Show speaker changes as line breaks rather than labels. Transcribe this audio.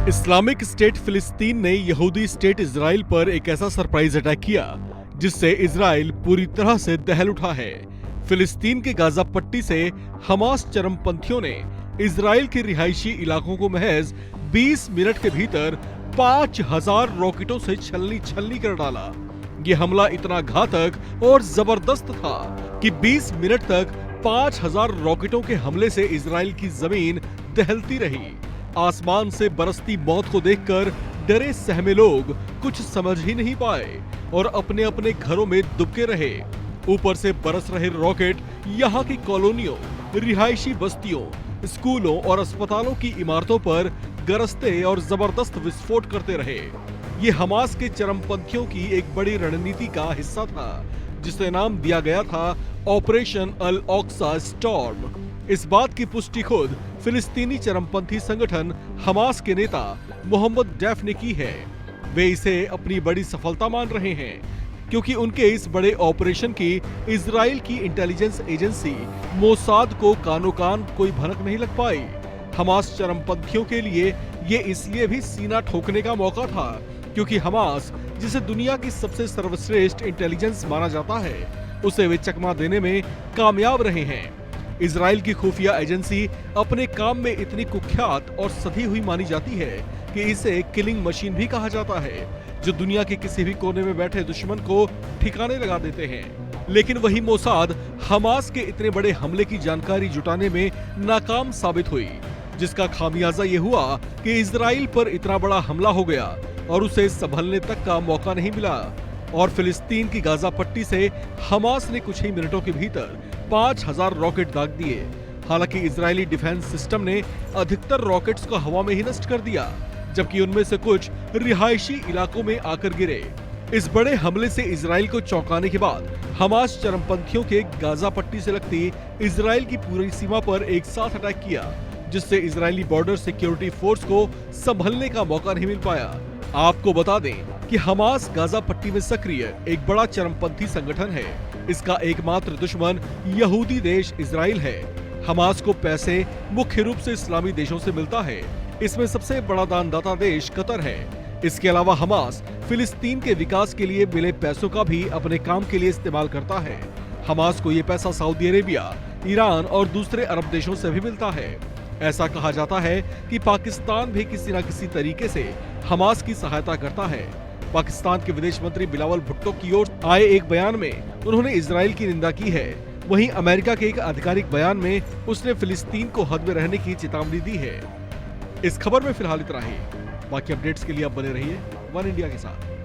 Islamic state फिलिस्तीन ने यहूदी स्टेट इजराइल पर एक ऐसा सरप्राइज अटैक किया जिससे इजराइल पूरी तरह से दहल उठा है। फिलिस्तीन के गाजा पट्टी से हमास चरमपंथियों ने इजराइल के रिहायशी इलाकों को महज 20 मिनट के भीतर 5000 रॉकेटों से छलनी कर डाला। ये हमला इतना घातक और जबरदस्त था कि 20 मिनट तक 5000 रॉकेटों के हमले से इजराइल की जमीन दहलती रही। आसमान से बरसती मौत को देखकर डरे सहमे लोग कुछ समझ ही नहीं पाए और अपने अपने घरों में दुबके रहे। ऊपर से बरस रहे रॉकेट यहाँ की कॉलोनियों, रिहायशी बस्तियों, स्कूलों और अस्पतालों की इमारतों पर गरजते और जबरदस्त विस्फोट करते रहे। ये हमास के चरमपंथियों की एक बड़ी रणनीति का हिस्सा था जिसे नाम दिया गया था ऑपरेशन अल ऑक्सा स्टॉर्म। इस बात की पुष्टि खुद फिलिस्तीनी चरमपंथी संगठन हमास के नेता मोहम्मद डैफ ने की है। वे इसे अपनी बड़ी सफलता मान रहे हैं क्योंकि उनके इस बड़े ऑपरेशन की इजराइल की इंटेलिजेंस एजेंसी मोसाद को कानो कान कोई भनक नहीं लग पाई। हमास चरमपंथियों के लिए ये इसलिए भी सीना ठोकने का मौका था क्योंकि हमास, जिसे दुनिया की सबसे सर्वश्रेष्ठ इंटेलिजेंस माना जाता है, उसे वे चकमा देने में कामयाब रहे हैं। इजराइल की खुफिया एजेंसी अपने काम में इतनी कुख्यात और सधी हुई मानी जाती है कि इसे किलिंग मशीन भी कहा जाता है, जो दुनिया के किसी भी कोने में बैठे दुश्मन को ठिकाने लगा देते हैं। लेकिन वही मोसाद हमास के इतने बड़े हमले की जानकारी जुटाने में नाकाम साबित हुई, जिसका खामियाजा ये हुआ कि इजराइल पर इतना बड़ा हमला हो गया और उसे संभलने तक का मौका नहीं मिला और फिलिस्तीन की गाजा पट्टी से हमास ने कुछ ही मिनटों के भीतर 5000 रॉकेट दाग दिए। हालांकि इजरायली डिफेंस सिस्टम ने अधिकतर रॉकेट्स को हवा में ही नष्ट कर दिया, जबकि उनमें से कुछ रिहायशी इलाकों में आकर गिरे। इस बड़े हमले से इजराइल को चौंकाने के बाद हमास चरमपंथियों के गाजा पट्टी से लगती इजराइल की पूरी सीमा पर एक साथ अटैक किया, जिससे इजरायली बॉर्डर सिक्योरिटी फोर्स को संभलने का मौका नहीं मिल पाया। आपको बता दें कि हमास गाजा पट्टी में सक्रिय एक बड़ा चरमपंथी संगठन है। इसका एकमात्र दुश्मन यहूदी देश इजराइल है। हमास को पैसे मुख्य रूप से इस्लामी देशों से मिलता है। इसमें सबसे बड़ा दानदाता देश कतर है। इसके अलावा हमास फिलिस्तीन के विकास के लिए मिले पैसों का भी अपने काम के लिए इस्तेमाल करता है। हमास को ये पैसा सऊदी अरेबिया, ईरान और दूसरे अरब देशों से भी मिलता है। ऐसा कहा जाता है कि पाकिस्तान भी किसी न किसी तरीके से हमास की सहायता करता है। पाकिस्तान के विदेश मंत्री बिलावल भुट्टो की ओर आए एक बयान में उन्होंने इजराइल की निंदा की है। वहीं अमेरिका के एक आधिकारिक बयान में उसने फिलिस्तीन को हद में रहने की चेतावनी दी है। इस खबर में फिलहाल इतना ही। बाकी अपडेट्स के लिए आप बने रहिए वन इंडिया के साथ।